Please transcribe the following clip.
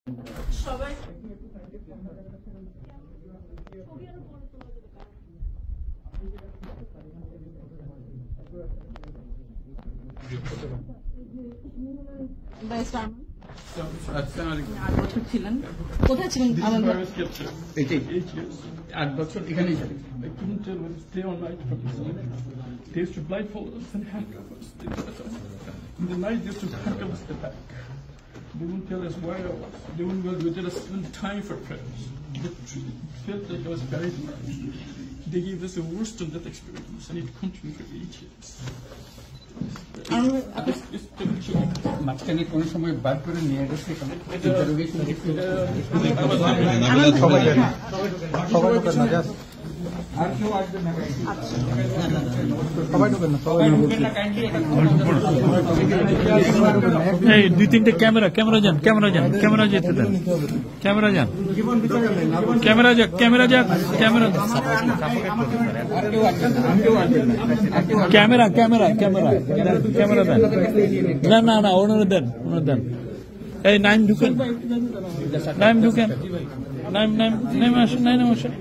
সবাই ছিলেন কোথায় ছিলেন? 8 বছর এখানেই ছিলেন। I couldn't tell whether it's day or night from the sun. They used to blindfold us and handcuff us. In the night, they used to handcuff us the back. They wouldn't tell us where I was. They wouldn't let us spend time for prayers. It felt like I was buried alive. They gave us the worst of that experience, and it continued for 8 years. মাঝখানে কোন সময় বার করে নিয়ে গেছে এই 2-3টে camera যেতে দেন, camera দেন, না ওনারা দেন। এই নাইম ঢুকেন, নাইম আসেন।